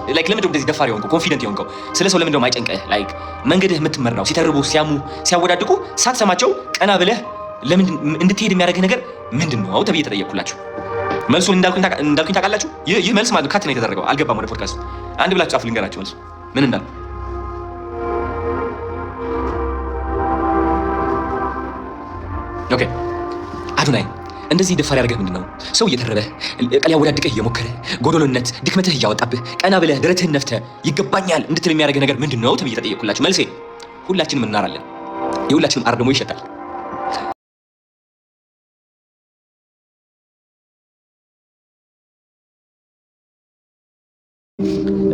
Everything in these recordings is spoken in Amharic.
ላይክ ለምንድነው እንደዚህ ደፋር የሆንከው ኮንፊደንት የሆንከው? ስለ ሰው ለምንድነው የማይጨንቀህ? ላይክ መንገድህ የምትመራው ሲተርቡ ሲያሙ ሲያወዳድቁ ሳትሰማቸው ቀና ብለህ ለምን እንድትሄድ የሚያደርግህ ነገር ምንድነው ተብዬ ተጠየቅኩላችሁ። መልሱን እንዳልኩኝ ታውቃላችሁ? ይህ መልስ ማለት ካት ነው የተደረገው። አልገባም ወደ ፖድካስት አንድ ብላችሁ ጻፉ ልንገራችሁ መልሱ ምን እንዳለ። ኦኬ አዶናይ እንደዚህ ደፋር ያደርገህ ምንድነው? ሰው እየተረበህ ቀል ያወዳድቅህ እየሞከረ ጎዶሎነት ድክመትህ እያወጣብህ ቀና ብለህ ደረትህን ነፍተህ ይገባኛል እንድትል የሚያደርግህ ነገር ምንድነው ተብዬ ተጠየቅኩላችሁ። መልሴ ሁላችንም እናራለን። የሁላችንም አር ደግሞ ይሸጣል።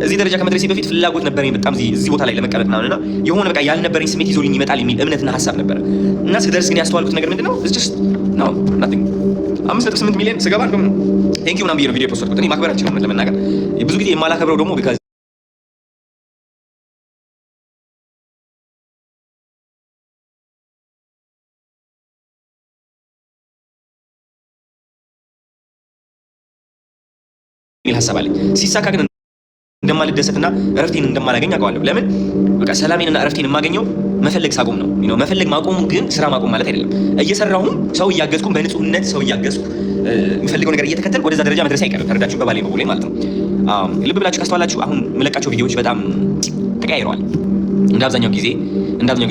እዚህ ደረጃ ከመድረሴ በፊት ፍላጎት ነበረኝ በጣም እዚህ ቦታ ላይ ለመቀመጥ ምናምን እና የሆነ በቃ ያልነበረኝ ስሜት ይዞልኝ ይመጣል የሚል እምነትና ሀሳብ ነበረ እና ስደርስ ግን ያስተዋልኩት ነገር ምንድነው? ነው ናቲንግ 5.8 ሚሊዮን ስገባ ቴንክ ዩ ምናምን ብዬ ነው ቪዲዮ ፖስት አድርጎት። እኔ ማክበር አልችልም ለመናገር ብዙ ጊዜ የማላከብረው ደግሞ ቢካዝ የሚል ሀሳብ አለኝ። ሲሳካ ግን እንደማልደሰትና እረፍቴን እንደማላገኝ አውቀዋለሁ። ለምን በቃ ሰላሜንና እረፍቴን የማገኘው መፈለግ ሳቆም ነው። መፈለግ ማቆም ግን ስራ ማቆም ማለት አይደለም። እየሰራሁም ሰው እያገዝኩም በንጹህነት ሰው እያገዝኩ የምፈልገው ነገር እየተከተልኩ ወደዛ ደረጃ መድረስ አይቀርም። ተረዳችሁ? በባሌ በኩል ማለት ነው። ልብ ብላችሁ ካስተዋላችሁ አሁን የምለቃቸው ቪዲዮዎች በጣም ተቀያይረዋል። እንደ አብዛኛው ጊዜ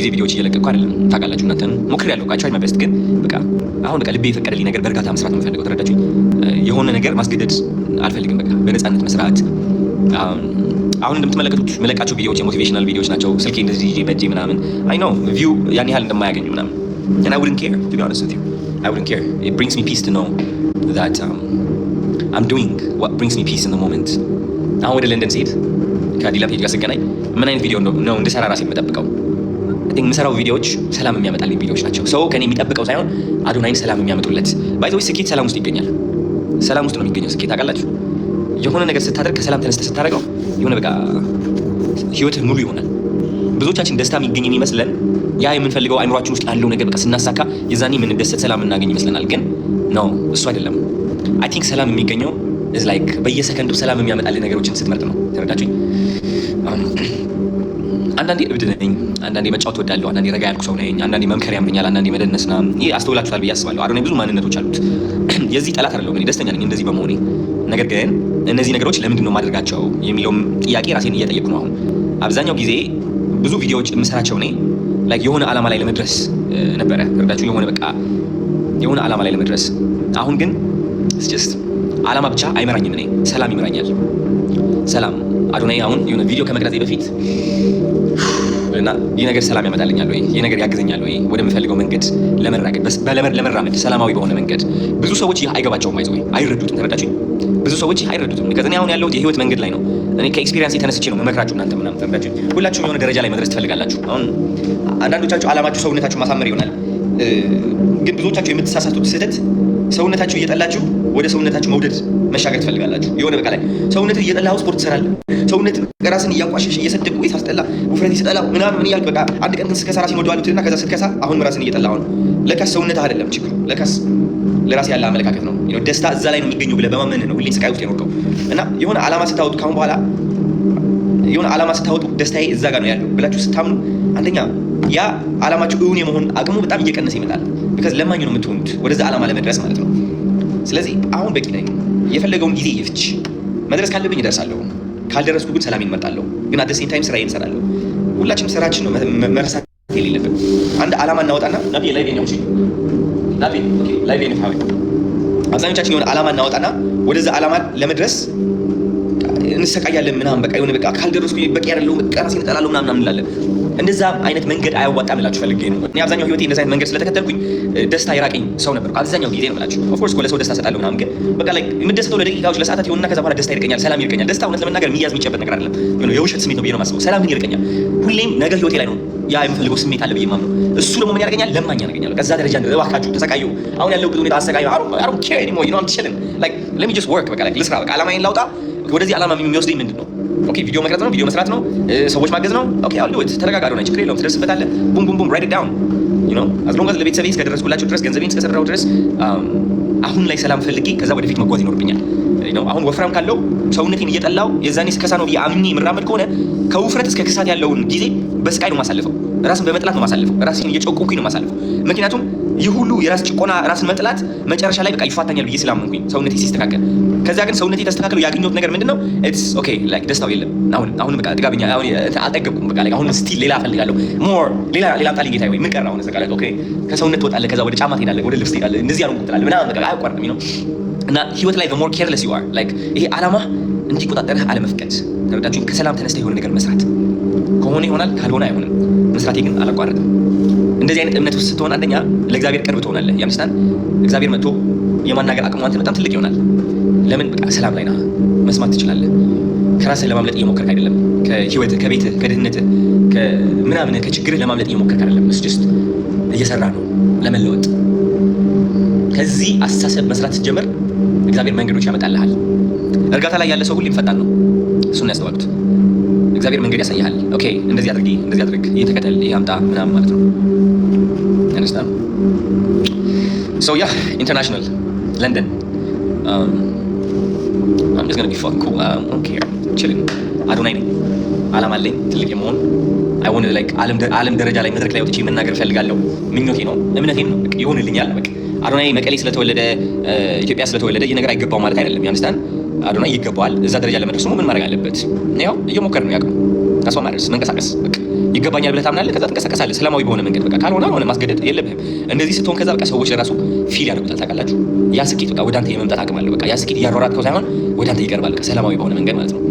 ቪዲዮዎች እየለቀቅኩ አይደለም። ታውቃላችሁ እናንተን ሞክሬያለሁ ቃቻው አይመበስት ግን በቃ አሁን በቃ ልቤ የፈቀደልኝ ነገር በእርጋታ መስራት ነው የምፈልገው። ተረዳችሁ? የሆነ ነገር ማስገደድ አልፈልግም። በቃ በነፃነት መስራት። አሁን እንደምትመለከቱት መለቃቸው ቪዲዮዎች የሞቲቬሽናል ቪዲዮዎች ናቸው። ስልኬ እንደዚህ ይዤ በእጄ ምናምን አይ ኖ ቪው ያን ያህል እንደማያገኙ ምናምን and I wouldn't care to be honest with you. I wouldn't care. It brings me peace to know that I'm doing what brings me peace in the moment. አሁን ወደ ለንደን ስሄድ ከዲላ ፔጅ ጋር ስገናኝ ምን አይነት ቪዲዮ ነው እንድሰራ ራሴ የምጠብቀው? የምሰራው ቪዲዮዎች ሰላም የሚያመጣልኝ ቪዲዮዎች ናቸው። ሰው ከኔ የሚጠብቀው ሳይሆን አዶናይን ሰላም የሚያመጡለት። ባይዘው ስኬት ሰላም ውስጥ ይገኛል። ሰላም ውስጥ ነው የሚገኘው ስኬት። ታውቃላችሁ? የሆነ ነገር ስታደርግ ከሰላም ተነስተህ ስታደርገው የሆነ በቃ ህይወትህ ሙሉ ይሆናል። ብዙዎቻችን ደስታ የሚገኝ የሚመስለን ያ የምንፈልገው አይምሯችን ውስጥ ያለው ነገር በቃ ስናሳካ የዛኔ የምንደሰት ሰላም እናገኝ ይመስለናል። ግን ነው እሱ አይደለም። አይ ቲንክ ሰላም የሚገኘው is like በየሰከንዱ ሰላም የሚያመጣልህ ነገሮችን ስትመርጥ ነው። ተረዳችሁኝ? አንዳንዴ እብድ ነኝ፣ አንዳንዴ መጫወት እወዳለሁ፣ አንዳንዴ ረጋ ያልኩ ሰው ነኝ፣ አንዳንዴ መምከር ያምኛል፣ አንዳንዴ መደነስና ይሄ አስተውላችኋል ብዬ አስባለሁ። አዶናይ ብዙ ማንነቶች አሉት። የዚህ ጠላት አይደለሁም። እኔ ደስተኛ ነኝ እንደዚህ በመሆኔ። ነገር ግን እነዚህ ነገሮች ለምንድን ነው ማድረጋቸው የሚለውም ጥያቄ ራሴን እየጠየቅኩ ነው። አሁን አብዛኛው ጊዜ ብዙ ቪዲዮዎች የምሰራቸው እኔ ላይክ የሆነ ዓላማ ላይ ለመድረስ ነበረ። ተረዳችሁ? የሆነ ዓላማ ላይ ለመድረስ። አሁን ግን just ዓላማ ብቻ አይመራኝም። እኔ ሰላም ይመራኛል። ሰላም አዶናይ አሁን የሆነ ቪዲዮ ከመቅረጼ በፊት እና ይህ ነገር ሰላም ያመጣልኛል ወይ፣ ይህ ነገር ያግዘኛል ወይ ወደምፈልገው መንገድ ለመራመድ ሰላማዊ በሆነ መንገድ። ብዙ ሰዎች ይህ አይገባቸውም፣ አይረዱትም። ተረዳችሁኝ? ብዙ ሰዎች ይህ አይረዱትም። ከዛ እኔ አሁን ያለሁት የህይወት መንገድ ላይ ነው። እኔ ከኤክስፒሪየንስ የተነስቼ ነው መመክራችሁ እናንተ ምናምን። ተረዳችሁኝ? ሁላችሁም የሆነ ደረጃ ላይ መድረስ ትፈልጋላችሁ። አሁን አንዳንዶቻችሁ ዓላማችሁ ሰውነታችሁ ማሳመር ይሆናል። ግን ብዙዎቻችሁ የምትሳሳቱት ስህተት ሰውነታችሁ እየጠላችሁ ወደ ሰውነታችሁ መውደድ መሻገር ትፈልጋላችሁ። የሆነ በቃ ላይ ሰውነትህ እየጠላኸው ስፖርት ትሰራለህ። ሰውነት ራስን እያቋሸሽ እየሰደቁ ሳስጠላ ውፍረት ይሰጠላ ምናምን እያልክ በቃ አንድ ቀን ስከሳ ራስን ወደዋለሁ ትልና ከዛ ስትከሳ አሁን ራስን እየጠላኸው ነው። ለካስ ሰውነትህ አይደለም ችግሩ። ለካስ ለራስ ያለ አመለካከት ነው። ደስታ እዛ ላይ ነው የሚገኘው ብለህ በማመንህ ነው ሁሌ ስቃይ ውስጥ የኖርከው። እና የሆነ ዓላማ ስታወጡ ካሁን በኋላ የሆነ ዓላማ ስታወጡ ደስታዬ እዛ ጋር ነው ያለው ብላችሁ ስታምኑ አንደኛ ያ ዓላማችሁ እውን የመሆን አቅሙ በጣም እየቀነሰ ይመጣል። ቢካዝ ለማኝ ነው የምትሆኑት ወደዛ ዓላማ ለመድረስ ማለት ነው። ስለዚህ አሁን በቂ ነኝ። የፈለገውን ጊዜ ይፍች። መድረስ ካለብኝ እደርሳለሁ፣ ካልደረስኩ ግን ሰላም ይመርጣለሁ። ግን አት ዘ ሴም ታይም ስራዬን እሰራለሁ። ሁላችንም ስራችን ነው መረሳት የሌለብን። አንድ ዓላማ እናወጣና ናቢ ላይቭ ነው አብዛኞቻችን የሆነ ዓላማ እናወጣና ወደዛ ዓላማ ለመድረስ እንሰቃያለን ምናምን በቃ የሆነ በቃ ካልደረስኩ በቂ አይደለም በቃ ራሴን እጠላለሁ ምናምን እንላለን። እንደዛ አይነት መንገድ አያዋጣም እላችሁ ፈልጌ ነው። እኔ አብዛኛው ህይወቴ እንደዛ አይነት መንገድ ስለተከተልኩኝ ደስታ ይራቀኝ ሰው ነበርኩ አብዛኛው ጊዜ ነው እላችሁ። ኦፍ ኮርስ ለሰው ደስታ እሰጣለሁ ምናምን፣ ግን በቃ ላይ የምደሰተው ለደቂቃዎች ለሰዓታት ይሆንና ከዛ በኋላ ደስታ ይርቀኛል፣ ሰላም ይርቀኛል። ደስታ እውነት ለመናገር የሚያዝ የሚጨበጥ ነገር አይደለም። የውሸት ስሜት ነው ብዬ ነው የማስበው። ሰላም ግን ይርቀኛል። ሁሌም ነገ ህይወቴ ላይ ነው ያ የምፈልገው ስሜት አለ ብዬ የማምነው። እሱ ደግሞ ምን ያደርገኛል? ለማኝ ያደርገኛል። ከዛ ደረጃ እባካችሁ ተሰቃዩ። አሁን ያለሁበት ሁኔታ አሰቃዩ። I don't care anymore, you know, I'm chilling. Like let me just work በቃ like ልስራ። በቃ ዓላማዬን ላውጣ። ወደዚህ ዓላማ የሚወስደኝ ምንድን ነው? ኦኬ ቪዲዮ መቅረጽ ነው፣ ቪዲዮ መስራት ነው፣ ሰዎች ማገዝ ነው። ኦኬ አሉ ተረጋጋ፣ ነው ችግር የለውም፣ ትደርስበታለህ። ቡም ቡም ቡም write it down, you know, as long as ለቤተሰቤ እስከደረስኩላችሁ ድረስ ገንዘቤን እስከሰራው ድረስ አሁን ላይ ሰላም ፈልጌ ከዛ ወደፊት መጓዝ ይኖርብኛል። ነው አሁን ወፍራም ካለው ሰውነቴን እየጠላው የዛኔ ስከሳ ነው ብዬ አምኜ የምራመድ ከሆነ ከውፍረት እስከ ክሳት ያለውን ጊዜ በስቃይ ነው ማሳልፈው። ራስን በመጥላት ነው ማሳልፈው። ራስን እየጨቆኩኝ ነው ማሳልፈው። ምክንያቱም ይህ ሁሉ የራስ ጭቆና ራስን መጥላት መጨረሻ ላይ በቃ ይፋታኛል ብዬ ስላመንኩኝ ሰውነቴ ሲስተካከል። ከዛ ግን ሰውነቴ ተስተካክለው ያገኘሁት ነገር ምንድነው? ኢትስ ኦኬ ላይክ ደስታው የለም። አሁን በቃ ድጋብኛ አሁን አልጠገብኩም። በቃ አሁን ስቲል ሌላ እፈልጋለሁ። ሞር ሌላ ጣልኝ ጌታዬ ወይ ምን ቀረ አሁን? ዘቃ ኦኬ ከሰውነት ትወጣለህ፣ ከዛ ወደ ጫማ ትሄዳለህ፣ ወደ ልብስ ትሄዳለህ። እንደዚህ ያለው ትላለህ ምናምን በቃ አያቋርጥም ነው። እና ህይወት ላይ more careless you are like ይሄ አላማ እንዲቆጣጠርህ አለመፍቀድ። ተረዳችሁ? ከሰላም ተነስተህ የሆነ ነገር መስራት ከሆነ ይሆናል፣ ካልሆነ አይሆንም። መስራቴ ግን አላቋርጥም። እንደዚህ አይነት እምነት ውስጥ ስትሆን አንደኛ ለእግዚአብሔር ቅርብ ትሆናለህ። ያምስታን እግዚአብሔር መጥቶ የማናገር አቅሙ አንተ በጣም ትልቅ ይሆናል። ለምን? በቃ ሰላም ላይ ነህ፣ መስማት ትችላለህ። ከራስህ ለማምለጥ እየሞከርክ አይደለም። ከህይወትህ፣ ከቤትህ፣ ከድህነትህ፣ ከምናምን ከችግርህ ለማምለጥ እየሞከርክ አይደለም። ጀስት እየሰራ ነው ለመለወጥ። ከዚህ አስተሳሰብ መስራት ስትጀምር እግዚአብሔር መንገዶች ያመጣልሃል። እርጋታ ላይ ያለ ሰው ሁሌም ፈጣን ነው። እሱን ያስተዋሉት። እግዚአብሔር መንገድ ያሳይሃል። ኦኬ እንደዚህ አድርጊ፣ እንደዚህ አድርግ፣ እየተከተል ይሄ አምጣ ምናምን ማለት ነው። አንደርስታንድ? ሶ ያ ኢንተርናሽናል ለንደን I'm just gonna be fucking cool. I don't care. Chilling. አዶናይ ነኝ። አላማ አለኝ ትልቅ የመሆን I want to like ዓለም ደረጃ ላይ መድረክ ላይ ወጥቼ መናገር እፈልጋለሁ። ምኞቴ ነው፣ እምነቴም ነው። በቃ ይሆንልኛል። በቃ አዶናይ መቀሌ ስለተወለደ ኢትዮጵያ ስለተወለደ ይህ ነገር አይገባው ማለት አይደለም። ያንስታን አዶናይ ይገባዋል። እዛ ደረጃ ለመድረስ ደግሞ ምን ማድረግ አለበት? ያው እየሞከርን ነው ያውቀው ታስፋ ማድረስ መንቀሳቀስ። በቃ ይገባኛል ብለህ ታምናለህ። ከዛ ትንቀሳቀሳለህ ሰላማዊ በሆነ መንገድ። በቃ ካልሆነ ሆነ ማስገደድ የለብህም። እንደዚህ ስትሆን ከዛ በቃ ሰዎች ለራሱ ፊል ያደርጉታል። ታውቃላችሁ? ያ ስኬት በቃ ወደ አንተ የመምጣት አቅም አለው። በቃ ያ ስኬት እያሯሯጥከው ሳይሆን ወደ አንተ ይቀርባል። በቃ ሰላማዊ በሆነ መንገድ ማለት ነው።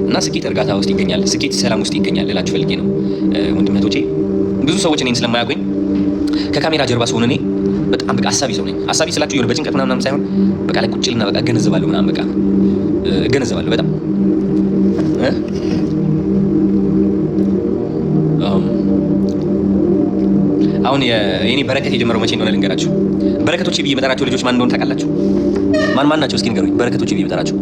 እና ስኬት እርጋታ ውስጥ ይገኛል። ስኬት ሰላም ውስጥ ይገኛል ልላችሁ ፈልጌ ነው ወንድምነቶቼ። ብዙ ሰዎች እኔን ስለማያውቁኝ ከካሜራ ጀርባ ስሆን እኔ በጣም በቃ አሳቢ ሰው ነኝ። አሳቢ ስላችሁ የሆነ በጭንቀት ምናምን ሳይሆን በቃ ላይ ቁጭልና በቃ እገነዘባለሁ ምናምን በቃ እገነዘባለሁ በጣም አሁን የኔ በረከት የጀመረው መቼ እንደሆነ ልንገራችሁ። በረከቶቼ ብዬ የምጠራቸው ልጆች ማን እንደሆነ ታውቃላችሁ? ማን ናቸው? እስኪ ንገሩኝ። በረከቶቼ ብዬ የምጠራቸው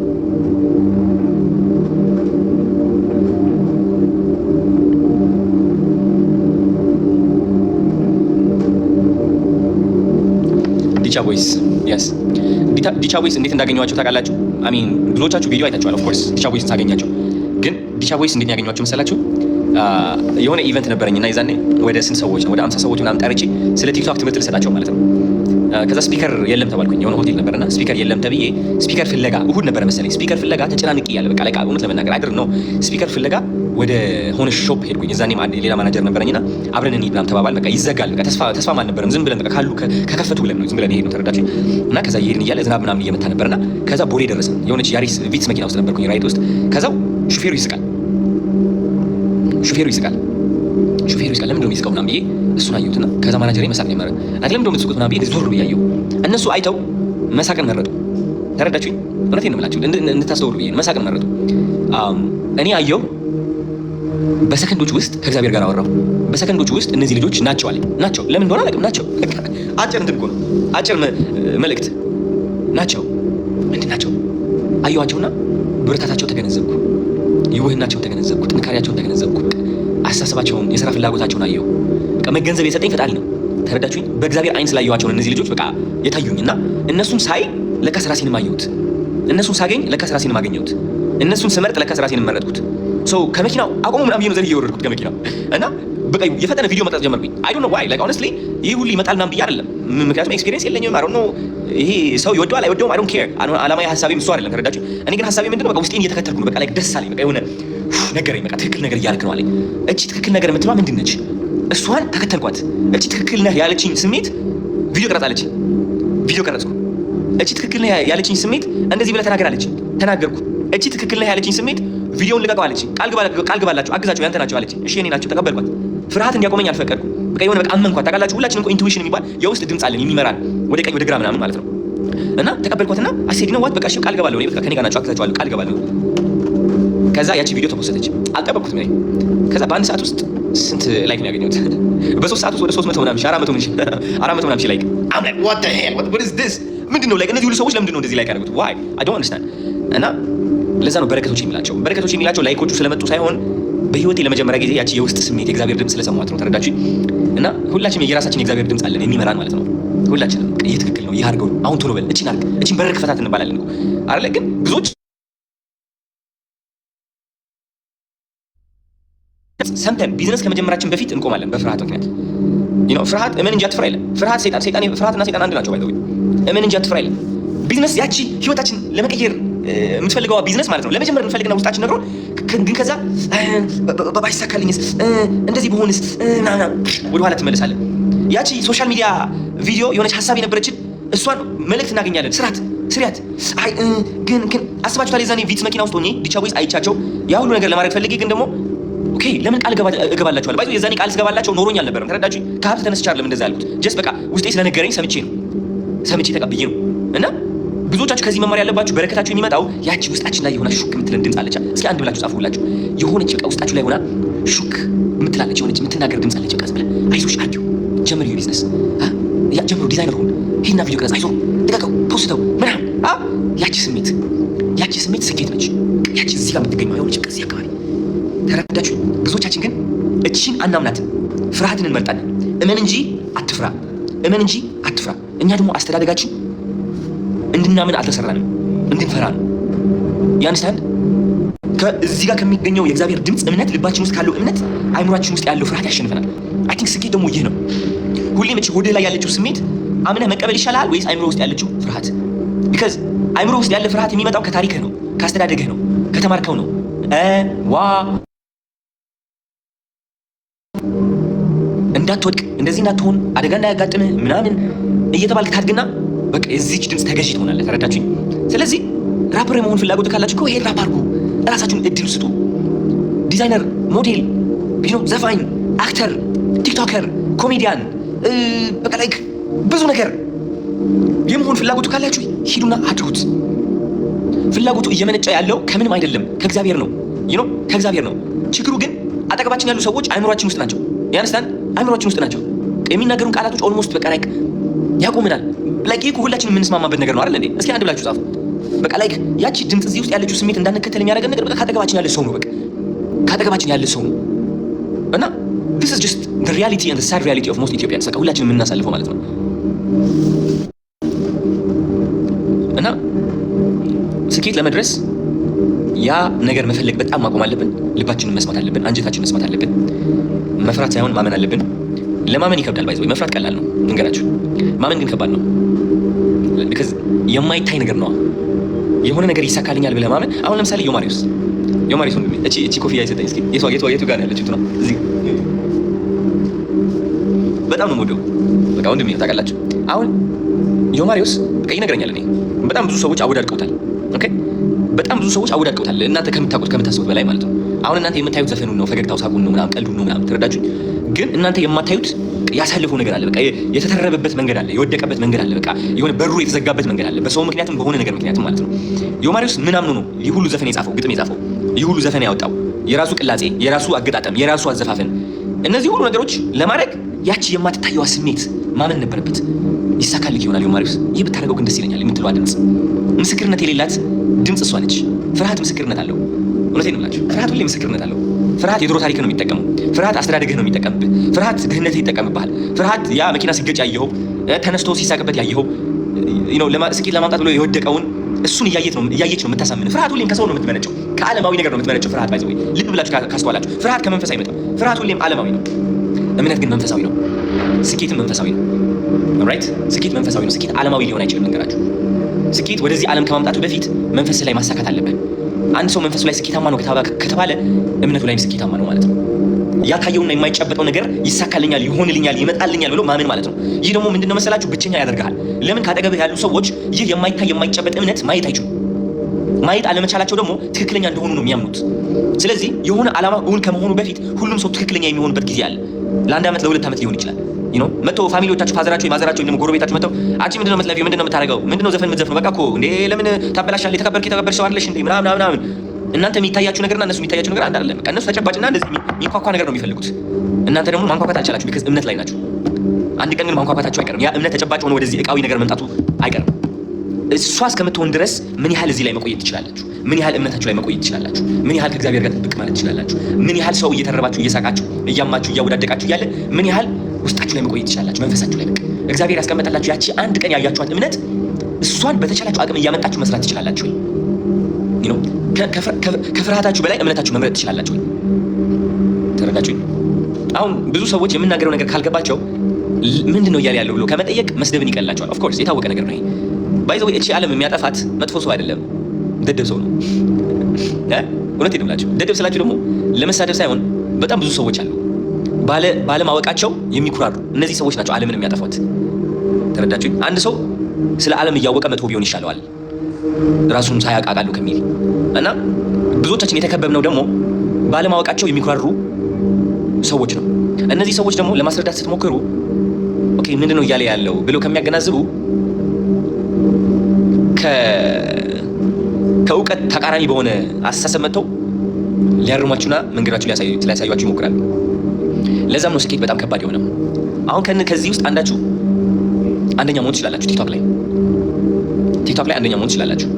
ዲቻ ቦይስ። የስ ዲቻ ቦይስ እንዴት እንዳገኘኋቸው ታውቃላችሁ? አሚን ብዙዎቻችሁ ቪዲዮ አይታችኋል። ኦፍ ኮርስ ዲቻ ቦይስን ሳገኛቸው። ግን ዲቻ ቦይስ እንዴት ያገኘኋቸው መሰላችሁ? የሆነ ኢቨንት ነበረኝና የዛኔ ወደ ስንት ሰዎች ነው ወደ 50 ሰዎች ምናምን ጠርቼ ስለ ቲክቶክ ትምህርት ልሰጣቸው ማለት ነው። ከዛ ስፒከር የለም ተባልኩኝ። የሆነ ሆቴል ነበርና ስፒከር የለም ተብዬ ስፒከር ፍለጋ እሁድ ነበር መሰለኝ ስፒከር ፍለጋ ተጨናንቄ ያለ በቃ ላይ እውነት ለመናገር አይደር ነው ስፒከር ፍለጋ ወደ ሆነ ሾፕ ሄድኩኝ። የዛኔም ሌላ ማናጀር ነበረኝና አብረን እንሂድ ምናምን ተባባል። በቃ ይዘጋል። በቃ ተስፋ አልነበረም። ዝም ብለን በቃ ካሉ ከከፈቱ ብለን ነው ዝም ብለን ሄድን። ተረዳችሁ? እና ከዛ እየሄድን እያለ ዝናብ ምናምን እየመታ ነበርና ከዛ ቦሌ ደረስን። የሆነች ያሪስ ቪትስ መኪና ውስጥ ነበርኩኝ ራይድ ውስጥ። ከዛው ሹፌሩ ይስቃል። ለምን እንደው የሚስቀው ምናምን ብዬ እሱን አየሁትና ከዛ ማናጀሬ መሳቅ ጀመረ። ለምን እንደው የምትስቁት ምናምን ብዬ ዞር ብዬ አየሁ። እነሱ አይተው መሳቅን መረጡ። ተረዳችሁኝ? እውነቴን ነው የምላችሁ እንድታስተውሉ ብዬ ነው። መሳቅን መረጡ። እኔ አየሁ። በሰከንዶች ውስጥ ከእግዚአብሔር ጋር አወራሁ። በሰከንዶች ውስጥ እነዚህ ልጆች ናቸው አለኝ። ናቸው ለምን እንደሆነ አላውቅም። ናቸው አጭር እንትን እኮ ነው አጭር መልእክት ናቸው። ምንድን ናቸው? አየኋቸውና ብርታታቸው ተገነዘብኩ። ይውህናቸውን ተገነዘብኩ። ጥንካሬያቸውን ተገነዘብኩ። አስተሳሰባቸውን፣ የሥራ ፍላጎታቸውን አየሁ። በቃ መገንዘብ የሰጠኝ ፈጣሪ ነው። ተረዳችሁኝ? በእግዚአብሔር አይን ስላየኋቸው እነዚህ ልጆች በቃ የታዩኝና እነሱን ሳይ ለካስ ራሴንም አየሁት። እነሱን ሳገኝ ለካስ ራሴንም አገኘሁት። እነሱን ስመርጥ ለካስ ራሴንም መረጥኩት። ሰው ከመኪናው አቆሙ ምናምን ብዬ ነው ዘልዬ የወረድኩት ከመኪናው እና በቃ የፈጠነ ቪዲዮ መቅረጽ ጀመርኩኝ። አይ ዶንት ኖ ዋይ ላይክ ሆነስትሊ ይሄ ሁሉ ይመጣል ምናምን ብዬ አይደለም። ምክንያቱም ኤክስፒሪየንስ የለኝም። አይ ዶንት ኖ ይሄ ሰው ይወደዋል አይወደውም አይ ዶንት ኬር። አላማዬ ሀሳቤም እሱ አይደለም። ተረዳችሁ? እኔ ግን ሀሳቤ ምንድነው በቃ ውስጤን እየተከተልኩ ነው። በቃ ላይክ ደስ አለኝ። በቃ የሆነ ነገረኝ። በቃ ትክክል ነገር እያልክ ነው አለኝ። እቺ ትክክል ነገር የምትለዋ ምንድን ነች? እሷን ተከተልኳት። እቺ ትክክል ነህ ያለችኝ ስሜት ቪዲዮ ቀረጻለች። ቪዲዮ ቀረጽኩ። እቺ ትክክል ነህ ያለችኝ ስሜት እንደዚህ ብለህ ተናገር አለችኝ። ተናገርኩ። እቺ ትክክል ነህ ያለችኝ ስሜት ቪዲዮውን ልቀቀው አለችኝ። ቃል ግባላችሁ አግዛቸው ያንተ ናቸው አለችኝ። እሺ የኔ ናቸው ተቀበልኳት። ፍርሃት እንዲያቆመኝ አልፈቀድኩም። በቃ የሆነ በቃ አመንኳት። ታውቃላችሁ ሁላችንም እኮ ኢንቱዊሽን የሚባል የውስጥ ድምፅ አለን የሚመራን ወደ ቀኝ ወደ ግራ ምናምን ማለት ነው። እና ተቀበልኳትና አሴድ ነው ዋት በቃ እሺ ቃል ገባለሁ እኔ በቃ ከኔ ጋር ናቸው አግዛቸዋለሁ ቃል ገባለሁ። ከዛ ያቺ ቪዲዮ ተፖስተች። አልጠበቅኩትም እኔ። ከዛ በአንድ ሰዓት ውስጥ ስንት ላይክ ነው ያገኘሁት? በ3 ሰዓት ውስጥ ወደ 300 ምናምን 400 ምናምን ላይክ። I'm like what the hell what is this? ምንድነው ላይክ እነዚህ ሁሉ ሰዎች ለምንድን ነው እንደዚህ ላይክ ያደረጉት? why I don't understand። እና ለዛ ነው በረከቶች የሚላቸው ላይኮቹ ስለመጡ ሳይሆን በህይወቴ ለመጀመሪያ ጊዜ ያቺ የውስጥ ስሜት የእግዚአብሔር ድምፅ ስለሰማሁት ነው። ተረዳችሁ? እና ሁላችንም የራሳችን የእግዚአብሔር ድምፅ አለን የሚመራን ማለት ነው። ሁላችንም ይሄ ትክክል ነው፣ ይሄ አድርገው፣ አሁን ቶሎ በል፣ እቺን አድርግ፣ እቺን በር ክፈታት እንባላለን እኮ አይደለ? ግን ብዙዎች ሰምተን ቢዝነስ ከመጀመራችን በፊት እንቆማለን በፍርሃት ምክንያት። ፍርሃት እመን እንጂ አትፍራ የለም። ፍርሃትና ሰይጣን አንድ ናቸው። ባይዘው እመን እንጂ አትፍራ የለም። ቢዝነስ ያቺ ህይወታችን ለመቀየር የምትፈልገው ቢዝነስ ማለት ነው ለመጀመር እንፈልግና ውስጣችን ነግሮ ግን ከዛ ባይሳካልኝስ እንደዚህ በሆንስ ወደ ኋላ ትመለሳለን። ያቺ ሶሻል ሚዲያ ቪዲዮ የሆነች ሀሳብ የነበረችን እሷን መልእክት እናገኛለን። ስሪያት አይ ግን አስባችኋል? የዛኔ ቪትስ መኪና ውስጥ ሆኜ ዲቻ ቦይስ አይቻቸው ያ ሁሉ ነገር ለማድረግ ፈልጌ ግን ደግሞ ኦኬ ለምን ቃል እገባላችኋለሁ? ባይዞ የዛኔ ቃል ስገባላቸው ኖሮኝ አልነበረም። ተረዳችሁ? ከሀብት ተነስቼ አይደለም እንደዛ ያልኩት። ጀስት በቃ ውስጤ ስለነገረኝ ሰምቼ ተቀብዬ ነው። እና ብዙዎቻችሁ ከዚህ መማር ያለባችሁ በረከታችሁ የሚመጣው ያቺ ውስጣችን ላይ የሆነ ሹክ የምትለን ድምፅ አለች። እስኪ አንድ ብላችሁ ጻፉላችሁ። የሆነች በቃ ውስጣችሁ ላይ ሆና ሹክ የምትላለች የሆነች የምትናገር ድምፅ አለች። በቃ ብለህ አይዞሽ አድርጊው፣ ጀምር ቢዝነስ ጀምሮ ዲዛይነር ሁን፣ ሂድና ቪዲዮ ቀረጽ፣ አይዞህ ልቀቀው፣ ፖስተው ምናምን። ያቺ ስሜት ስኬት ነች። ያቺ እዚህ ጋር የምትገኘው የሆነች እዚህ አካባቢ ተረዳችሁ? ብዙዎቻችን ግን እቺን አናምናትን፣ ፍርሃትን እንመርጣለን። እመን እንጂ አትፍራ። እኛ ደግሞ አስተዳደጋችን እንድናምን አልተሰራንም፣ እንድንፈራ ነው። ያንስታን ከዚህ ጋር ከሚገኘው የእግዚአብሔር ድምፅ እምነት፣ ልባችን ውስጥ ካለው እምነት አይምሯችን ውስጥ ያለው ፍርሃት ያሸንፈናል። አይ ቲንክ ስኬት ደግሞ ይህ ነው። ሁሌም እቺ ሆድህ ላይ ያለችው ስሜት አምነህ መቀበል ይሻላል ወይስ አይምሮ ውስጥ ያለችው ፍርሃት? ቢካዝ አይምሮ ውስጥ ያለ ፍርሃት የሚመጣው ከታሪክህ ነው፣ ከአስተዳደግህ ነው፣ ከተማርከው ነው። እንዳትወድቅ እንደዚህ እንዳትሆን አደጋ እንዳያጋጥምህ ምናምን እየተባልክ ታድግና በቃ የዚህች ድምፅ ተገዢ ትሆናለህ። ተረዳችሁኝ? ስለዚህ ራፐር የመሆን ፍላጎት ካላችሁ ሄድ ራፕ አድርጉ። እራሳችሁን እድል ስጡ። ዲዛይነር፣ ሞዴል፣ ዘፋኝ፣ አክተር፣ ቲክቶከር፣ ኮሜዲያን በቃ ላይክ ብዙ ነገር የመሆን ፍላጎቱ ካላችሁ ሂዱና አድርጉት። ፍላጎቱ እየመነጨ ያለው ከምንም አይደለም ከእግዚአብሔር ነው። ከእግዚአብሔር ነው። ችግሩ ግን አጠገባችን ያሉ ሰዎች አይምሯችን ውስጥ ናቸው። ያንስታን አይምሯችን ውስጥ ናቸው። የሚናገሩን ቃላቶች ኦልሞስት በቃ ላይክ ያቆምናል። ላይክ ይሄ ሁላችንም የምንስማማበት ነገር ነው አይደል እንዴ? እስኪ አንድ ብላችሁ ጻፉ። በቃ ላይክ ያቺ ድምፅ እዚህ ውስጥ ያለችው ስሜት እንዳንከተል የሚያደርገን ነገር በቃ ካጠገባችን ያለ ሰው ነው። በቃ ካጠገባችን ያለ ሰው ነው። እና this is just the reality and the sad reality of most Ethiopians። በቃ ሁላችንም የምናሳልፈው ማለት ነው። እና ስኬት ለመድረስ ያ ነገር መፈለግ በጣም ማቆም አለብን። ልባችንን መስማት አለብን። አንጀታችንን መስማት አለብን። መፍራት ሳይሆን ማመን አለብን። ለማመን ይከብዳል። ባይዘው መፍራት ቀላል ነው እንገራችሁ። ማመን ግን ከባድ ነው። because የማይታይ ነገር ነው። የሆነ ነገር ይሳካልኛል ብለህ ማመን። አሁን ለምሳሌ ዮማሪስ እቺ ኮፊያ ይሰጠኝ እስኪ። የቱ ጋር ነው ያለችው? ነው እዚህ። በጣም ነው የምወደው። በቃ ወንድሜ ታውቃላችሁ። አሁን ዮማሪስ በቃ ይነግረኛል። እኔ በጣም ብዙ ሰዎች አወዳድቀውታል። ኦኬ በጣም ብዙ ሰዎች አወዳድቀውታል። እናንተ ከምታስቡት በላይ ማለት ነው። አሁን እናንተ የምታዩት ዘፈኑን ነው፣ ፈገግታው፣ ሳቁን ነው ምናምን፣ ቀልዱን ነው ምናምን። ተረዳችሁ? ግን እናንተ የማታዩት ያሳለፈው ነገር አለ። በቃ የተተረበበት መንገድ አለ፣ የወደቀበት መንገድ አለ። በቃ የሆነ በሩ የተዘጋበት መንገድ አለ፣ በሰው ምክንያትም በሆነ ነገር ምክንያትም ማለት ነው። ዮማሪስ ምናምን ነው ይህ ሁሉ ዘፈን የጻፈው፣ ግጥም የጻፈው፣ ይህ ሁሉ ዘፈን ያወጣው፣ የራሱ ቅላጼ፣ የራሱ አገጣጠም፣ የራሱ አዘፋፈን። እነዚህ ሁሉ ነገሮች ለማድረግ ያቺ የማትታየዋ ስሜት ማመን ነበረበት። ይሳካልህ ይሆናል ዮማሪስ፣ ይህ ብታደርገው ግን ደስ ይለኛል የምትለዋ ድምፅ፣ ምስክርነት የሌላት ድምፅ እሷ ነች። ፍርሃት ምስክርነት አለው። እውነቴን ነው የምላችሁ። ፍርሃት ሁሌ ምስክርነት አለው። ፍርሃት የድሮ ታሪክ ነው የሚጠቀመው። ፍርሃት አስተዳደግህ ነው የሚጠቀምብህ። ፍርሃት ድህነትህ ይጠቀምብሃል። ፍርሃት ያ መኪና ሲገጭ ያየኸው፣ ተነስቶ ሲሳቅበት ያየኸው፣ ስኬት ለማምጣት ብሎ የወደቀውን እሱን እያየች ነው የምታሳምን። ፍርሃት ሁሌም ከሰው ነው የምትመነጨው፣ ከዓለማዊ ነገር ነው የምትመነጨው። ፍርሃት ባይዘው ልብ ብላችሁ ካስተዋላችሁ ፍርሃት ከመንፈስ አይመጣም። ፍርሃት ሁሌም ዓለማዊ ነው። እምነት ግን መንፈሳዊ ነው። ስኬትም መንፈሳዊ ነው። ራይት? ስኬት መንፈሳዊ ነው። ስኬት ዓለማዊ ሊሆን አይችልም። ልንገራችሁ፣ ስኬት ወደዚህ ዓለም ከማምጣቱ በፊት መንፈስ ላይ ማሳካት አለብህ። አንድ ሰው መንፈሱ ላይ ስኬታማ ነው ከተባለ እምነቱ ላይም ስኬታማ ነው ማለት ነው። ያታየውና የማይጨበጠው ነገር ይሳካልኛል፣ ይሆንልኛል፣ ይመጣልኛል ብሎ ማመን ማለት ነው። ይህ ደግሞ ምንድነው መሰላችሁ? ብቸኛ ያደርግሃል። ለምን? ካጠገብህ ያሉ ሰዎች ይህ የማይታይ የማይጨበጥ እምነት ማየት አይችሉም። ማየት አለመቻላቸው ደግሞ ትክክለኛ እንደሆኑ ነው የሚያምኑት። ስለዚህ የሆነ ዓላማ እውን ከመሆኑ በፊት ሁሉም ሰው ትክክለኛ የሚሆንበት ጊዜ አለ። ለአንድ ዓመት ለሁለት ዓመት ሊሆን ይችላል። መጥቶ ፋሚሊዎቻችሁ፣ ፋዘራችሁ፣ ማዘራችሁ ወይም ጎረቤታችሁ መጥተው አንቺ ምንድነው የምትለፊው? ምንድነው የምታደርገው? ምንድነው ዘፈን የምትዘፍነው? በቃ እኮ እንዴ ለምን ታበላሻለህ? የተከበርሽ ሰው አይደለሽ እንዴ? ምናምን። እናንተ የሚታያችሁ ነገርና እነሱ የሚታያችሁ ነገር አንድ አይደለም። በቃ እነሱ ተጨባጭና እንደዚህ የሚኳኳ ነገር ነው የሚፈልጉት። እናንተ ደግሞ ማንኳኳት አልቻላችሁ። ቢካዝ እምነት ላይ ናችሁ። አንድ ቀን ግን ማንኳኳታችሁ አይቀርም። ያ እምነት ተጨባጭ ሆኖ ወደዚህ ዕቃዊ ነገር መምጣቱ አይቀርም። እሷ እስከምትሆን ድረስ ምን ያህል እዚህ ላይ መቆየት ትችላላችሁ? ምን ያህል እምነታችሁ ላይ መቆየት ትችላላችሁ? ምን ያህል ከእግዚአብሔር ጋር ጥብቅ ማለት ትችላላችሁ? ምን ያህል ሰው እየተረባችሁ እየሳቃችሁ እያማችሁ እያወዳደቃችሁ እያለ ምን ያህል ውስጣችሁ ላይ መቆየት ትችላላችሁ? መንፈሳችሁ ላይ በቃ እግዚአብሔር ያስቀመጠላችሁ ያቺ አንድ ቀን ያያችኋት እምነት እሷን በተቻላችሁ አቅም እያመጣችሁ መስራት ትችላላችሁ ወይ? ከፍርሃታችሁ በላይ እምነታችሁ መምረጥ ትችላላችሁ ወይ? ተረዳችሁኝ? አሁን ብዙ ሰዎች የምናገረው ነገር ካልገባቸው ምንድን ነው እያለ ያለው ብሎ ከመጠየቅ መስደብን ይቀላቸዋል። ኦፍ ኮርስ የታወቀ ነገር ነው ይሄ። ባይ ዘ ወይ እቺ ዓለም የሚያጠፋት መጥፎ ሰው አይደለም፣ ደደብ ሰው ነው። እውነቴን ነው የምላችሁ። ደደብ ስላችሁ ደግሞ ለመሳደብ ሳይሆን በጣም ብዙ ሰዎች አሉ ባለማወቃቸው የሚኩራሩ። እነዚህ ሰዎች ናቸው ዓለምን የሚያጠፏት። ተረዳችሁኝ? አንድ ሰው ስለ ዓለም እያወቀ መጥፎ ቢሆን ይሻለዋል ራሱን ሳያውቅ አውቃለሁ ከሚል እና ብዙዎቻችን የተከበብነው ደግሞ ባለማወቃቸው የሚኩራሩ ሰዎች ነው። እነዚህ ሰዎች ደግሞ ለማስረዳት ስትሞክሩ ኦኬ ምንድነው እያለ ያለው ብለው ከሚያገናዝቡ ከእውቀት ተቃራኒ በሆነ አስተሳሰብ መጥተው ሊያርሟችሁና መንገዳችሁ ሊያሳዩአችሁ ይሞክራሉ። ለዛም ነው ስኬት በጣም ከባድ የሆነው። አሁን ከዚህ ውስጥ አንደኛ መሆን ትችላላችሁ። ቲክቶክ ላይ አንደኛ መሆን ትችላላችሁ።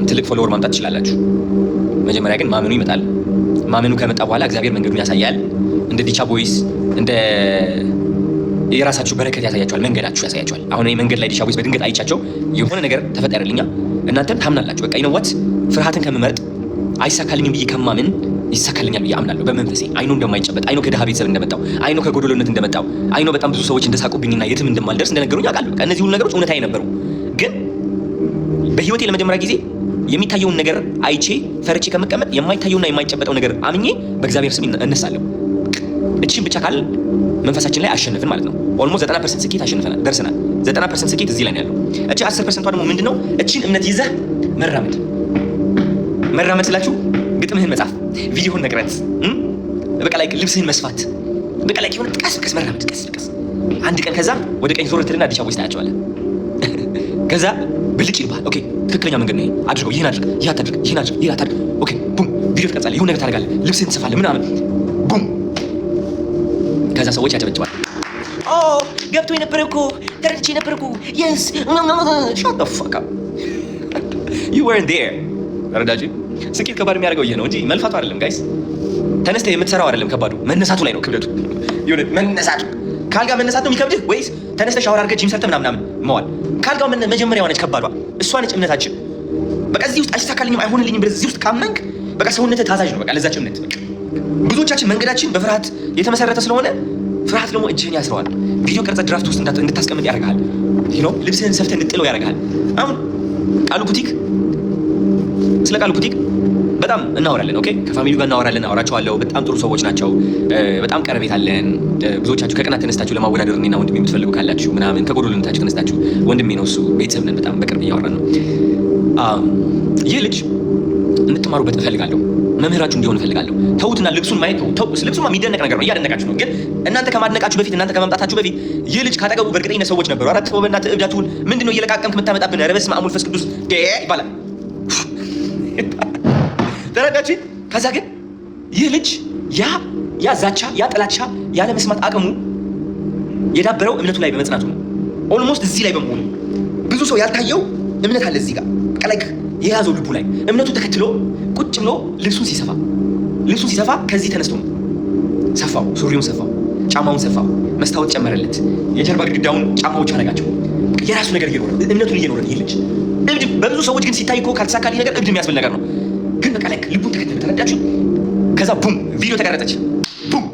ትልቅ ፎሎወር ማምጣት ትችላላችሁ። መጀመሪያ ግን ማመኑ ይመጣል። ማመኑ ከመጣ በኋላ እግዚአብሔር መንገዱን ያሳያል። እንደ ዲቻ ቦይስ እንደ የራሳችሁ በረከት ያሳያችኋል፣ መንገዳችሁ ያሳያችኋል። አሁን እኔ መንገድ ላይ ዲቻ ቦይስ በድንገት አይቻቸው የሆነ ነገር ተፈጠረልኛ፣ እናንተም ታምናላችሁ። በቃ ይነዋት ፍርሃትን ከምመርጥ አይሳካልኝም ብዬ ከማምን ይሳካልኛል ብዬ አምናለሁ በመንፈሴ። አይኖ እንደማይጨበጥ አይኖ ከድሃ ቤተሰብ እንደመጣው አይኖ ከጎደሎነት እንደመጣው አይኖ በጣም ብዙ ሰዎች እንደሳቁብኝና የትም እንደማልደርስ እንደነገሩኝ አውቃለሁ። በቃ እነዚህ ሁሉ ነገሮች እውነታዊ ነበሩ። ግን በህይወቴ ለመጀመሪያ ጊዜ የሚታየውን ነገር አይቼ ፈርቼ ከመቀመጥ የማይታየውና የማይጨበጠው ነገር አምኜ በእግዚአብሔር ስም እነሳለሁ። እቺን ብቻ ካል መንፈሳችን ላይ አሸንፍን ማለት ነው። ኦልሞስት 90% ስኬት አሸንፈናል፣ ደርሰናል። 90% ስኬት እዚህ ላይ ነው ያለው። እቺ 10% ደግሞ ምንድነው? እቺን እምነት ይዘህ መራመድ ስላችሁ ግጥምህን መጻፍ፣ ቪዲዮህን መቅረጽ፣ በቃ ላይ ልብስህን መስፋት፣ በቃ ላይ የሆነ ቀስ በቀስ መራመድ፣ ቀስ በቀስ አንድ ቀን ከዛ ወደ ቀኝ ዞር ትልና አዲስ አበባ ታያቸዋለህ። ከዛ ብልጭ ይልብሃል። ኦኬ ትክክለኛ መንገድ ነው፣ አድርገው፣ ይሄን አድርግ፣ ይሄን አታድርግ፣ ይሄን አድርግ፣ ይሄን አታድርግ። ኦኬ ቡም፣ ቪዲዮ ትቀርጻለህ፣ የሆነ ነገር ታደርጋለህ፣ ልብስህን ትሰፋለህ ምናምን፣ ቡም። ከዛ ሰዎች ያጨበጭባል። ኦ ገብቶ የነበረ እኮ ተረድቼ የነበረ እኮ የስ ሻት ዘ ፋክ አፕ ዩ ወርንት ዴር። ተረዳችሁ? ስኬት ከባድ የሚያደርገው ይሄ ነው እንጂ መልፋቱ አይደለም ጋይስ። ተነስተህ የምትሰራው አይደለም ከባዱ፣ መነሳቱ ላይ ነው ክብደቱ። ይሁን መነሳቱ ካልጋ መነሳት ነው የሚከብድህ ወይስ ተነስተህ ሻወር አድርገህ ጂም ሰርተህ ምናምን መዋል? ካልጋው መጀመሪያዋ ነች ከባዷ፣ እሷ ነች እምነታችን። በቃ እዚህ ውስጥ አይሳካልኝም አይሆንልኝም ብለህ እዚህ ውስጥ ካመንክ በቃ ሰውነትህ ታዛዥ ነው በቃ ለዛች እምነት። ብዙዎቻችን መንገዳችን በፍርሃት የተመሰረተ ስለሆነ ፍርሃት ደግሞ እጅህን ያስረዋል። ቪዲዮ ቀርጸህ ድራፍት ውስጥ እንድታስቀምጥ ያደርግሃል። ልብስህን ሰፍተህ እንድጥለው ያደርግሃል። አሁን ቃሉ ቡቲክ፣ ስለ ቃሉ ቡቲክ በጣም እናወራለን። ኦኬ ከፋሚሊ ጋር እናወራለን፣ አወራቸዋለሁ። በጣም ጥሩ ሰዎች ናቸው። በጣም ቀረቤት አለን። ብዙዎቻችሁ ከቅናት ተነስታችሁ ለማወዳደር እኔና ወንድሜ የምትፈልጉ ካላችሁ ምናምን ከጎዶልነታችሁ ተነስታችሁ ወንድሜ ነው እሱ ቤተሰብ ነን። በጣም በቅርብ እያወራን ነው። ይህ ልጅ እንድትማሩበት እፈልጋለሁ። መምህራችሁ እንዲሆን እፈልጋለሁ። ተውትና ልብሱን ማየት ተው። ልብሱማ የሚደነቅ ነገር ነው፣ እያደነቃችሁ ነው። ግን እናንተ ከማድነቃችሁ በፊት እናንተ ከመምጣታችሁ በፊት ይህ ልጅ ካጠገቡ በእርግጠኝነት ሰዎች ነበሩ። አራት ሰው በእናትህ እብዳችሁን ምንድን ነው እየለቃቀምክ የምታመጣብን? ኧረ በስመ አብ ወመንፈስ ቅዱስ ይባላል። ተረዳችሁ? ከዛ ግን ይህ ልጅ ያ ዛቻ፣ ያ ጥላቻ፣ ያለ መስማት አቅሙ የዳበረው እምነቱ ላይ በመጽናቱ ነው። ኦልሞስት እዚህ ላይ በመሆኑ ብዙ ሰው ያልታየው እምነት አለ እዚህ ጋር በቃ ላይ የያዘው ልቡ ላይ እምነቱ ተከትሎ ቁጭ ብሎ ልብሱን ሲሰፋ ከዚህ ተነስቶ ነው ሰፋው፣ ሱሪውን ሰፋው፣ ጫማውን ሰፋው፣ መስታወት ጨመረለት፣ የጀርባ ግድግዳውን ጫማዎች አደረጋቸው። የራሱ ነገር እየኖረ እምነቱን እየኖረ ይህ ልጅ እብድ። በብዙ ሰዎች ግን ሲታይ እኮ ካልተሳካልኝ ነገር እብድ የሚያስብል ነገር ነው። ግን በቃ ላይ ልቡን ተከተለ። ተረዳችሁ? ከዛ ቡም ቪዲዮ ተቀረጸች። ቡም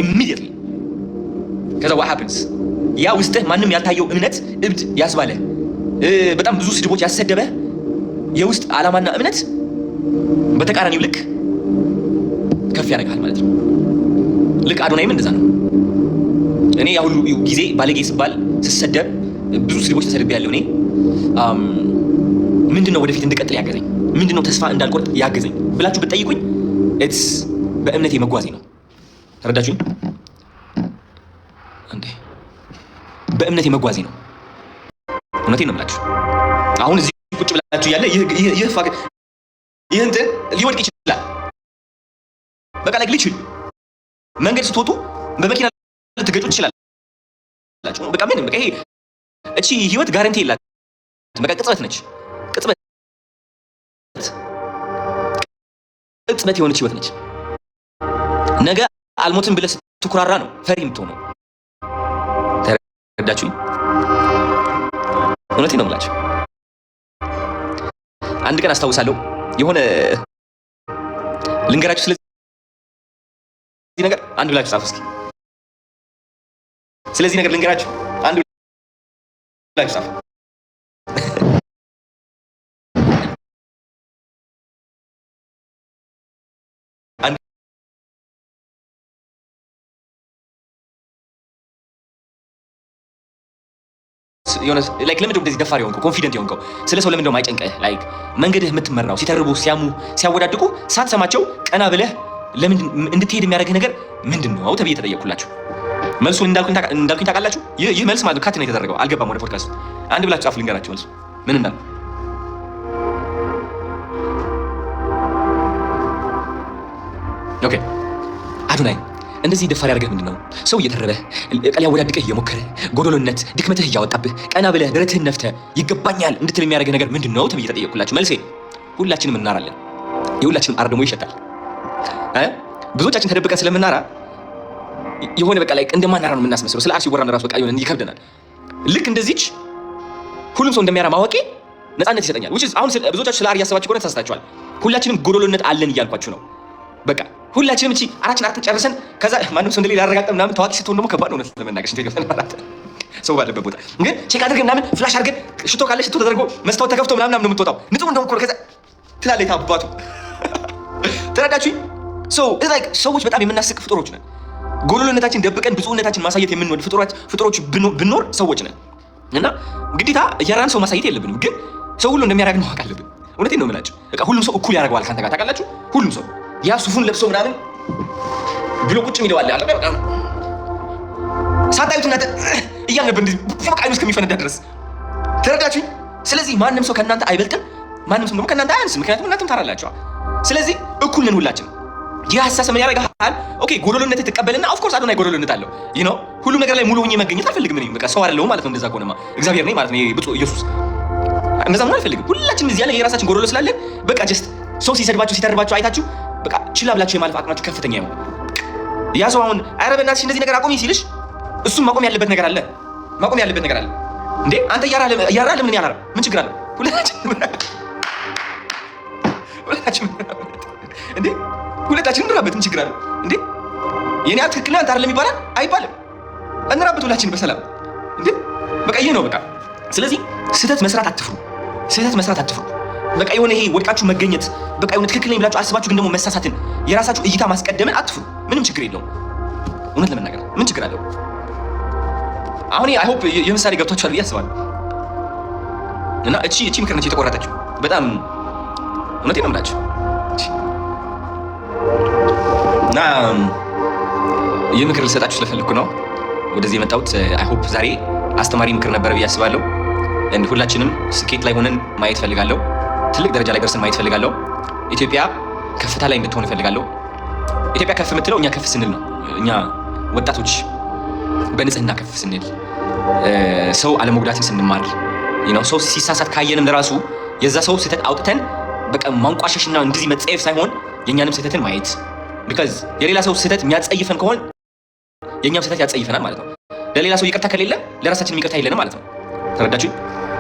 ኢሚዲየትሊ። ከዛ what happens? ያ ውስጥህ ማንም ያልታየው እምነት እብድ ያስባለ በጣም ብዙ ስድቦች ያሰደበ የውስጥ ዓላማና እምነት በተቃራኒው ልክ ከፍ ያደርጋል ማለት ነው። ልክ አዶናይም እንደዛ ነው። እኔ ያ ሁሉ ጊዜ ባለጌ ስባል ስሰደብ ብዙ ስድቦች ተሰድቤያለሁ። እኔ ምንድነው ወደፊት እንድቀጥል ያገዘኝ? ምንድነው ተስፋ እንዳልቆርጥ ያገዘኝ ብላችሁ ብትጠይቁኝ ኢትስ በእምነቴ መጓዜ ነው። ተረዳችሁኝ? እንዴ በእምነቴ መጓዜ ነው። እውነቴን ነው የምላችሁ። አሁን እዚህ ቁጭ ብላችሁ ያለ ይህ እንትን ሊወድቅ ይችላል። በቃ ላይ ግሊች መንገድ ስትወጡ በመኪና ልትገጩ ትችላላችሁ። በቃ ምንም በቃ ይሄ እቺ ህይወት ጋራንቲ የላትም። በቃ ቅጽበት ነች። ቅጽበት የሆነች ህይወት ነች። ነገ አልሞትም ብለህ ስትኩራራ ነው ፈሪ የምትሆነው። ተረዳችሁኝ? እውነቴን ነው የምላችሁ። አንድ ቀን አስታውሳለሁ የሆነ ልንገራችሁ ነገር አንድ ብላችሁ ጻፉ እስኪ። ስለዚህ ነገር ልንገራችሁ፣ አንድ ብላችሁ ጻፉ። የሆነ ላይክ ለምንድን ነው እንደዚህ ደፋር የሆንከው ኮንፊደንት የሆንከው? ስለ ሰው ለምንድን ነው የማይጨንቀህ? ላይክ መንገድህ የምትመራው ሲተርቡ ሲያሙ ሲያወዳድቁ ሳትሰማቸው ቀና ብለህ ለምንድን እንድትሄድ የሚያደርግህ ነገር ምንድን ነው ተብዬ ተጠየቅኩላችሁ። መልሱን እንዳልኩኝ ታውቃላችሁ? ይህ መልስ ማለት ካት ነው የተደረገው። አልገባም ወደ ፖድካስት። አንድ ብላችሁ ጻፉ ልንገራችሁ መልሱ ምን እንዳለ። ኦኬ አዶናይ እንደዚህ ደፋር ያደርገህ ምንድን ነው? ሰው እየተረበህ ሊያወዳድቅህ እየሞከረ ጎዶሎነት ድክመትህ እያወጣብህ ቀና ብለህ ደረትህን ነፍተህ ይገባኛል እንድትል የሚያደርግህ ነገር ምንድን ነው ተብዬ ተጠየቅኩላችሁ። መልሴ ሁላችንም እናራለን። የሁላችንም አር ደግሞ ይሸጣል። ብዙዎቻችን ተደብቀን ስለምናራ የሆነ በቃ ላይ እንደማናራ ነው የምናስመስለው። ስለ አር ሲወራን ራሱ በቃ የሆነ ይከብደናል። ልክ እንደዚች ሁሉም ሰው እንደሚያራ ማወቄ ነፃነት ይሰጠኛል። አሁን ብዙዎቻችሁ ስለ አር እያሰባችሁ ከሆነ ተሳስታችኋል። ሁላችንም ጎዶሎነት አለን እያልኳችሁ ነው። በቃ ሁላችንም እቺ አራችን ጨርሰን ከዛ ማንም ሰው እንደሌላ ያረጋግጥ ምናምን ታዋቂ ስትሆን ደግሞ ከባድ ነው ለመናገር ሽንት ይገፋል ማለት ሰው ባለበት ቦታ ግን ቼክ አድርገን ምናምን ፍላሽ አድርገን ሽቶ ካለ ሽቶ ተደርጎ መስታወት ተከፍቶ ምናምን ነው የምትወጣው። ንጹህ እንደው እኮ ከዛ ትላለች አባቱ። ተረዳችሁኝ? ሰዎች በጣም የምናስቅ ፍጡሮች ነን። ጎዶሎነታችን ደብቀን ብፁዕነታችን ማሳየት የምንወድ ፍጡሮች ብኖር ሰዎች ነን እና ግዴታ እያራን ሰው ማሳየት የለብንም። ግን ሰው ሁሉ እንደሚያደርግ ማወቅ አለብን። እውነቴን ነው የምላችሁ። በቃ ሁሉም ሰው እኩል ያደርገዋል ካንተ ጋር ታውቃላችሁ። ሁሉም ሰው ያ ሱፉን ለብሶ ምናምን ብሎ ቁጭ የሚለው አለ አይደል? በጣም ሳታዩት እናንተ እያልነበር እንደዚህ ፈቃዩ እስከሚፈነዳ ድረስ ተረዳችሁኝ? ስለዚህ ማንም ሰው ከእናንተ አይበልጥም፣ ማንም ሰው ደግሞ ከእናንተ አያንስም። ምክንያቱም እናንተም ታራላችሁ። ስለዚህ እኩል ነን ሁላችን። ይህ ሀሳብ ምን ያደርጋል? ኦኬ ጎዶሎነት ትቀበልና ኦፍ ኮርስ አዶናይ ጎዶሎነት አለው። ይህ ነው ሁሉም ነገር ላይ ሙሉ ሆኜ መገኘት አልፈልግም። እኔ በቃ ሰው አይደለሁም ማለት ነው። እንደዛ ከሆነማ እግዚአብሔር ነኝ ማለት ነው። ብፁዕ ኢየሱስ እንደዛ መሆን አልፈልግም። ሁላችንም እዚህ ያለ የራሳችን ጎዶሎ ስላለን በቃ ጀስት ሰው ሲሰድባችሁ ሲተርባችሁ አይታችሁ በቃ ችላ ብላችሁ የማለፍ አቅማችሁ ከፍተኛ ነው። ያ ሰው አሁን ኧረ በእናትሽ እንደዚህ ነገር አቆሚ ሲልሽ እሱም ማቆም ያለበት ነገር አለ። ማቆም ያለበት ነገር አለ እንዴ! አንተ እያራህ ለምን ያላራ? ምን ችግር አለ? ሁለታችን እንራበት። ምን ችግር አለ እንዴ? የኔ ትክክል አንተ አይደለም ይባላል አይባልም። እንራበት ሁላችን በሰላም እንዴ! በቃ ይሄ ነው በቃ። ስለዚህ ስህተት መስራት አትፍሩ። ስህተት መስራት አትፍሩ። በቃ የሆነ ይሄ ወድቃችሁ መገኘት በቃ የሆነ ትክክል ነኝ ብላችሁ አስባችሁ ግን ደግሞ መሳሳትን የራሳችሁ እይታ ማስቀደምን አትፍሩ። ምንም ችግር የለውም። እውነት ለመናገር ምን ችግር አለው? አሁን አይ ሆፕ የምሳሌ ገብቷችኋል ብዬ አስባለሁ። እና እቺ ምክር ነች የተቆረጠችው። በጣም እውነቴን ነው የምላችሁ። እና ይህ ምክር ልሰጣችሁ ስለፈለኩ ነው ወደዚህ የመጣሁት። አይ ሆፕ ዛሬ አስተማሪ ምክር ነበረ ብዬ አስባለሁ። ሁላችንም ስኬት ላይ ሆነን ማየት ፈልጋለሁ። ትልቅ ደረጃ ላይ ደርሰን ማየት ፈልጋለሁ። ኢትዮጵያ ከፍታ ላይ እንድትሆን ፈልጋለሁ። ኢትዮጵያ ከፍ የምትለው እኛ ከፍ ስንል ነው። እኛ ወጣቶች በንጽህና ከፍ ስንል፣ ሰው አለመጉዳትን ስንማር፣ ሰው ሲሳሳት ካየንም ለራሱ የዛ ሰው ስህተት አውጥተን በቃ ማንቋሸሽና እንደዚህ መጸየፍ ሳይሆን የእኛንም ስህተትን ማየት። ቢካዝ የሌላ ሰው ስህተት የሚያጸይፈን ከሆነ የእኛም ስህተት ያጸይፈናል ማለት ነው። ለሌላ ሰው ይቅርታ ከሌለ ለራሳችን ይቅርታ የለንም ማለት ነው። ተረዳችሁ?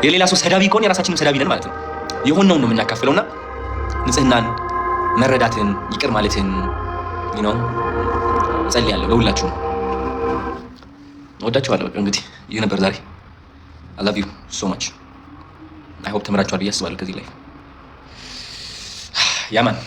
የሌላ ሰው ሰዳቢ ከሆነ የራሳችንም ሰዳቢ ነን ማለት ነው። የሆነውን ነው የምናካፍለውና ንጽህናን፣ መረዳትን፣ ይቅር ማለትን ጸልያለሁ። ለሁላችሁም ወዳችኋለሁ። በቃ እንግዲህ ይህ ነበር ዛሬ። I love you so much. I hope ተምራችኋል ብዬ አስባለሁ ከዚህ ላይ ያማን